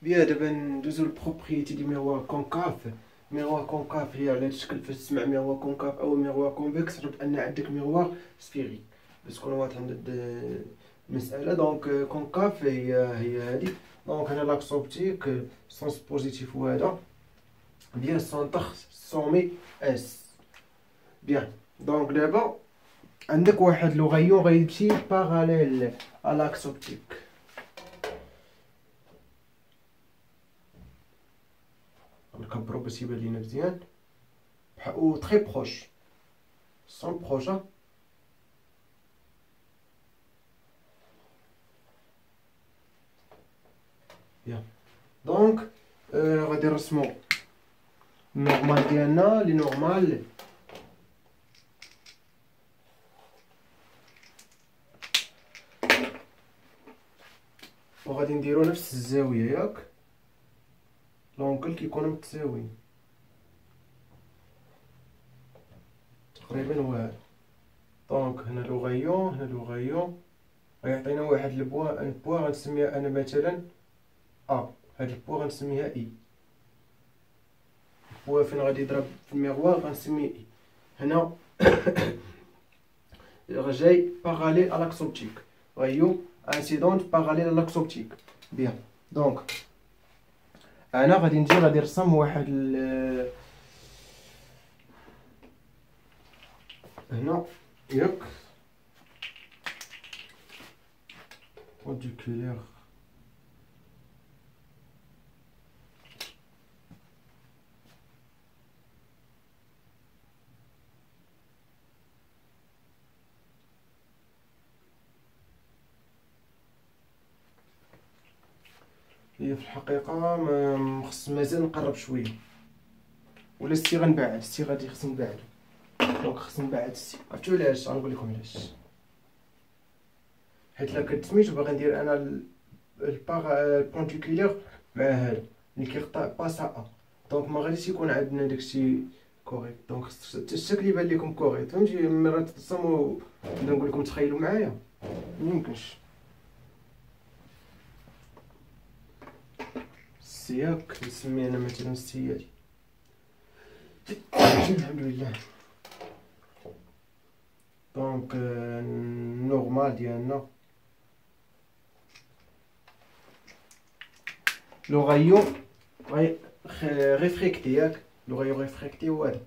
بيان دابا ندوزو للبروبريتي دي ميغوار كونكاف. ميغوار كونكاف هي على الشكل فاش تسمع ميغوار كونكاف او ميغوار كونفكس، عرف ان عندك ميغوار سفيري باش تكون واضح عند المسألة. دونك كونكاف هي هادي. دونك هنا لاكس اوبتيك سونس بوزيتيف هو هذا. بيان سونتر سومي اس. بيان دونك دابا عندك واحد لو غايون غيمشي باراليل ا لاكس اوبتيك. نكبرو باش يبان لينا مزيان او تري بروش سون بروش. بيان دونك غادي نرسمو النورمال ديالنا. لي نورمال وغادي نديرو نفس الزاوية ياك، لونكل كيكونو متساويين تقريبا هو هذا. دونك هنا لو غايون، هنا لو غايون غيعطينا واحد البوا غنسميها انا مثلا ا. هاد البوا غنسميها اي. البوا فين غادي يضرب في الميغوار غنسميه اي. هنا جاي باراليل ا لاكس اوبتيك. غايون انسيدونت باراليل ا لاكس اوبتيك. بيان دونك انا غادي نجي غادي نرسم واحد هنا ياك اوديكولير. هي في الحقيقة ما خص مازال نقرب شوية، ولا السي غنبعد. السي غادي خص نبعد. دونك خص نبعد السي. عرفتو علاش؟ غنقول لكم علاش. حيت لا كنت سميتو باغي ندير انا البونتيكولير مع هذا اللي كيقطع باسا ا. دونك ما غاديش يكون عندنا داكشي كوريكت. دونك خص حتى الشكل يبان لكم كوريكت. فهمتي؟ مرات تصمو نبدا نقول لكم تخيلوا معايا ميمكنش. السياك نسمي انا مثلا السيادي. الحمد لله. دونك النورمال ديالنا لو غايون ريفريكتي ياك. لو غايون ريفريكتي هو هذا.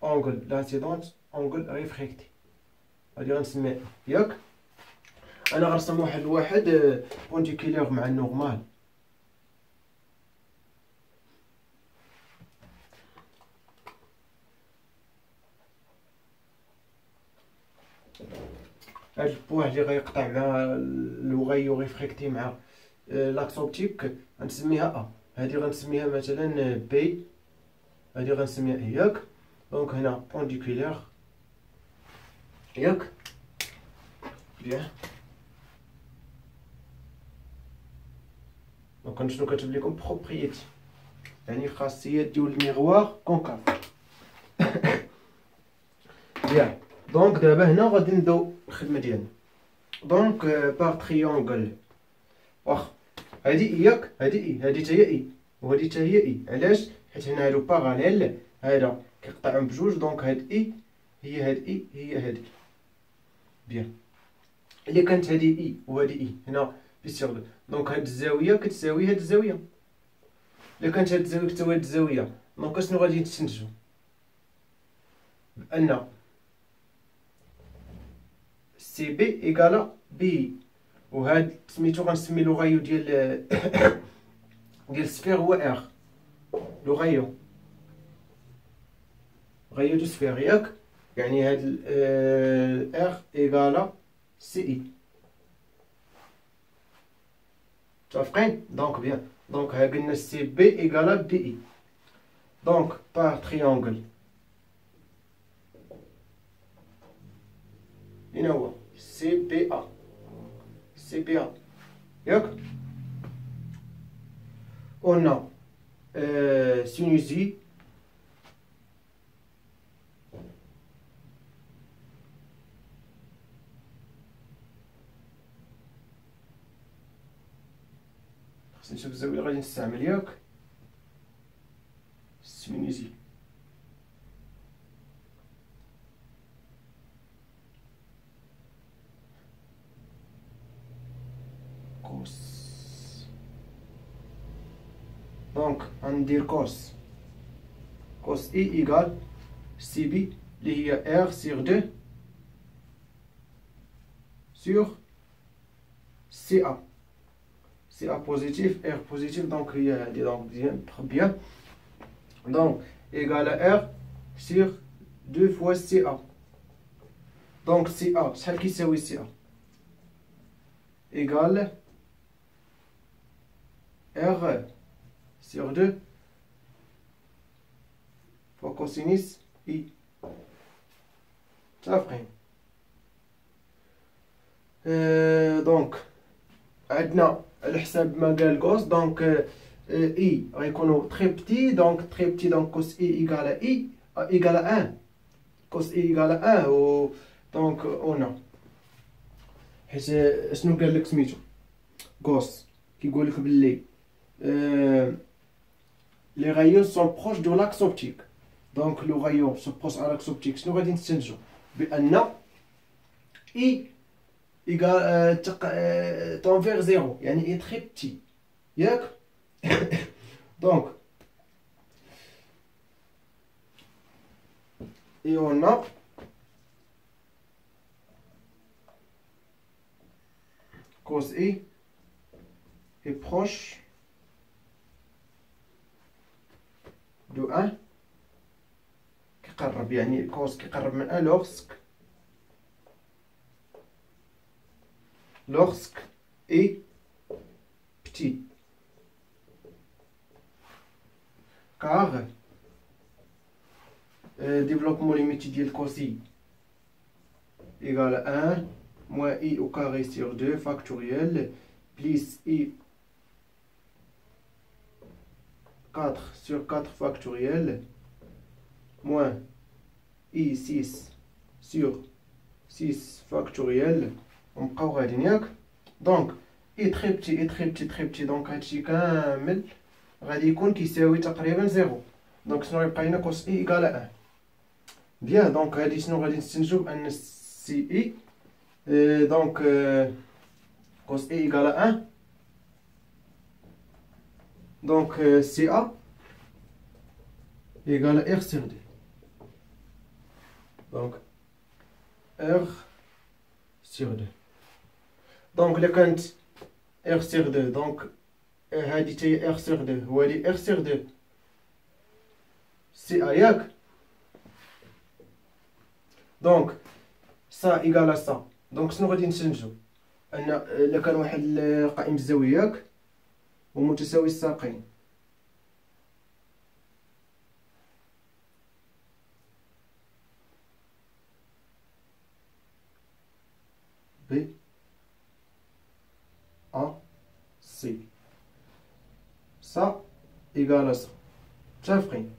اونغل لانسيدونت اونغل ريفريكتي غادي غنسميه ياك. انا غنرسم واحد بونتيكولير مع النورمال. هاد البوان اللي غيقطع مع لو غايو ريفريكتي مع لاكس اوبتيك غنسميها ا. هادي غنسميها مثلا بي. هادي غنسميها اي ياك. دونك هنا بونديكولير ياك. بيان دونك شنو كتب لكم بروبريتي يعني خاصيات ديال الميغوار كونكاف. بيان دونك دابا هنا غادي نبداو الخدمه ديالنا. دونك بار تريونغل واخ هادي اي ياك. هادي اي، هادي تا هي اي وهادي تا هي اي. علاش؟ حيت هنا هادو باراليل، هذا كيقطعهم بجوج. دونك هاد اي هي هاد اي هي هاد اي. بيان الا كانت هادي اي وهادي اي هنا بيسيغ دونك هاد الزاويه كتساوي هاد الزاويه. الا كانت هاد الزاويه كتساوي هاد الزاويه دونك شنو غادي نستنتجو؟ بان سي بي ايكالا بي. وهاد سميتو غنسمي لو غايو ديال ديال السفير هو ار. لو غايو دو سفير ياك. يعني هاد ار ايكالا سي اي. متفقين؟ دونك بيان دونك ها قلنا سي بي ايكالا بي اي. دونك بار تريونغل هنا هو سي بي ا. سي بي ا ياك. قلنا سينوزي سميتو الزاوية غادي نستعمل ياك سميتي كوس. دونك غندير كوس كوس اي ايكال سي بي اللي هي ار سيغ دو سيغ سي ا. سي ا بوزيتيف ار بوزيتيف، دونك هي هادي دونك مزيان بيان. دونك ايكال ار سيغ دو فوا سي ا. دونك سي ا شحال كيساوي سي ا؟ ايكال ار sur 2 fois cosinus I. متفقين؟ دونك عندنا على حساب ما قال غوس، دونك اي غيكونوا تري بتي، دونك تري بتي، دونك كوس اي ايكال اي ايكال 1، كوس اي ايكال 1 و دونك اون. حيت شنو قال لك سميتو غوس كيقول لك باللي les rayons sont proches de l'axe optique. Donc le rayon se proche à l'axe optique. شنو غادي نستنتجو؟ بأن I égale tend vers 0، يعني est très petit. ياك؟ Donc et on a cos I est proche دو ان كيقرب، يعني كوس كيقرب من ان لوغسك اي بتي كار ديفلوبمون ليميتي ديال كوسي ايكال ان موان اي او كاري سيغ دو فاكتوريال بليس اي 4 sur 4 factoriel moins i6 sur 6 factoriel. ونبقاو غاديين ياك. دونك اي تري بتي اي تري بتي تري بتي، دونك هادشي كامل غادي يكون كيساوي تقريبا زيرو. دونك شنو غيبقى لينا؟ كوس اي ايكال ان. بيان، دونك هادي شنو غادي نستنتجو؟ بان سي اي دونك كوس اي ايكال ان. Donc CA égale R sur 2. Donc R sur 2. Donc le كانت R sur 2، donc هادي تاهي R sur 2 وهادي R sur 2 CA ياك. donc ça égale ça. donc شنو غادي نستنتجو؟ ان الا كان واحد قائم الزاوية ياك ومتساوي الساقين، B A C ça égale ça. متفقين؟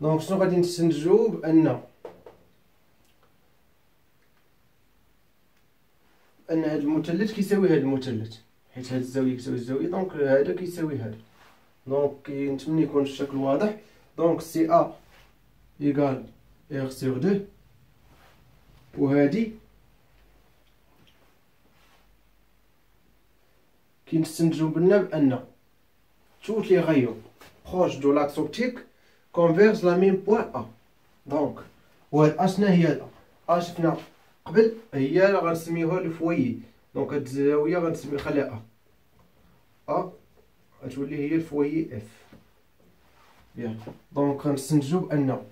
دونك شنو غادي نستنتجو؟ بأن هاد المثلث كيساوي هاد المثلث، حيت هاد الزاوية كيساوي الزاوية، دونك هذا كيساوي هذا. دونك نتمنى يكون الشكل واضح. دونك سي ا ايكال ار سور 2 وهادي كنستنتجو بنا بأن توت لي غايون بروش دو لاكس اوبتيك كونفيرج لا ميم بوين ا. دونك وهاد ا شنا هي هاد ا شفنا قبل، هي اللي غنسميوها الفويي. دونك هاد الزاوية غنسمي خليها ا غتولي هي الفويي اف. بيان، دونك غنستنتجو بأن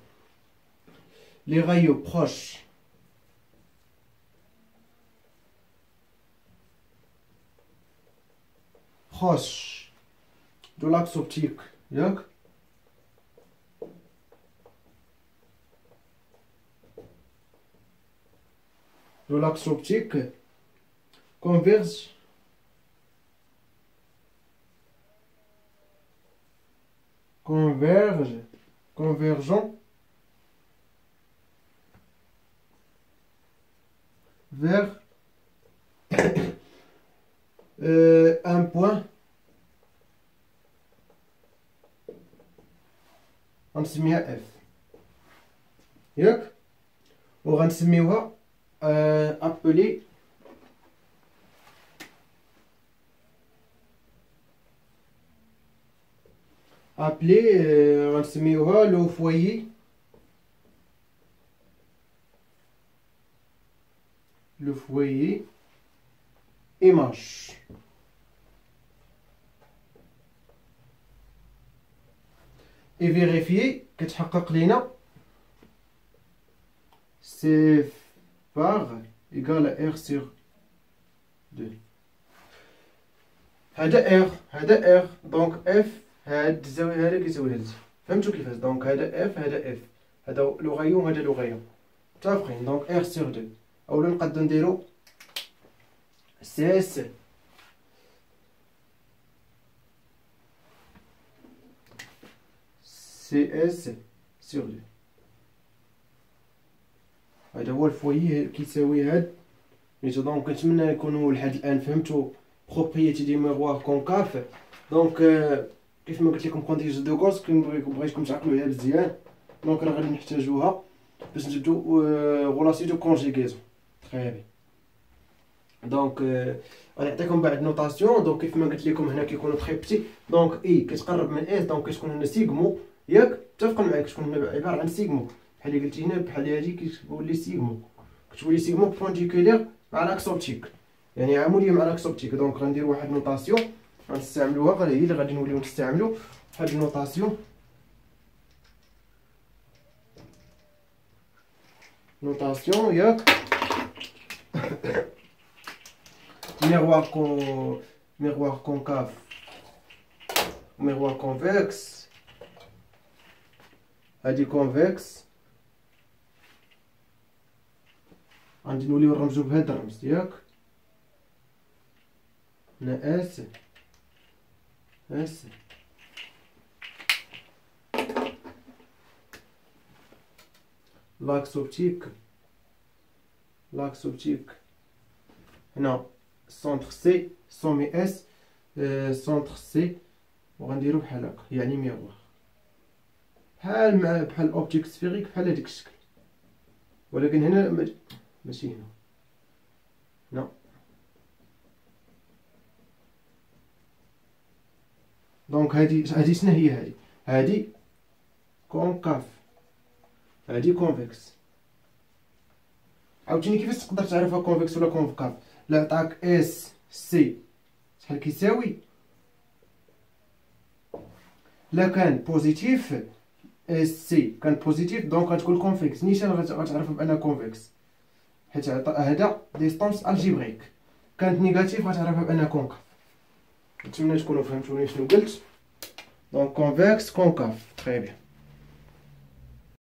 لي غايو بروش دو لاكس اوبتيك ياك دو لاكس اوبتيك convergent vers un point غنسميها اف ياك، وغنسميوها ابلي غنسميوها لو فويي ايماج. اي فيريفيي كتحقق لينا سي باغ ايكال ار سور 2. هذا ار دونك اف هاد الزاويه هذا كيساوي هاد، فهمتوا كيفاش؟ دونك هذا اف هذا لغيون وهذا لغيون متفقين. دونك ار سور 2 اولا نقدروا نديرو سي اس سور 2. هذا هو الفويي كيساوي هاد ميتو. دونك كنتمنى يكونوا لحد الان فهمتوا بروبريتي دي ميغوار كونكاف. دونك كيف ما قلت لكم كونديسيون دو غوس بغيتكم تعقلوا عليها مزيان. دونك راه غادي نحتاجوها باش نجبدو غولاسيون دو كونجيغيزون. تري بي. دونك غنعطيكم بعض نوطاسيون. دونك كيف ما قلت لكم هنا كيكونوا تري بتي. دونك اي كتقرب من اس دونك كتكون هنا سيغمو ياك، متفق معاك، كتكون هنا عباره عن سيغمو بحال اللي قلتي هنا بحال هادي كتولي سيغمو، كتولي سيغمو بونديكولير مع لاكس اوبتيك، يعني عموديه مع لاكس اوبتيك. دونك غندير واحد نوطاسيون غنستعملوها، هي اللي غادي نوليو نستعملو هاد النوطاسيون. ياك miroir concave miroir convexe. هادي كونفكس غادي نوليو نرمزو بهاد الرمز ياك، هنا اس لاكس اوبتيك هنا سونتر سي سومي اس سونتر سي، وغنديرو بحال هكا يعني ميغوار بحال اوبتيك سفيريك بحال هاديك الشكل، ولكن هنا ماشي هنا دونك هادي شنو هي؟ هادي كونكاف هادي كونفكس. عاوتاني كيفاش تقدر تعرفها كونفكس ولا كونكاف؟ لا عطاك اس سي شحال كيساوي، لا كان بوزيتيف اس سي كان بوزيتيف دونك غتكون كونفكس. نيشان غتعرف بانها كونفكس حيت هذا ديستونس الجبريك. كانت نيجاتيف غتعرفها بانها كونكاف. نتمنى تكونوا فهمتوني شنو قلت. دونك كونفكس كونكاف تري بيان.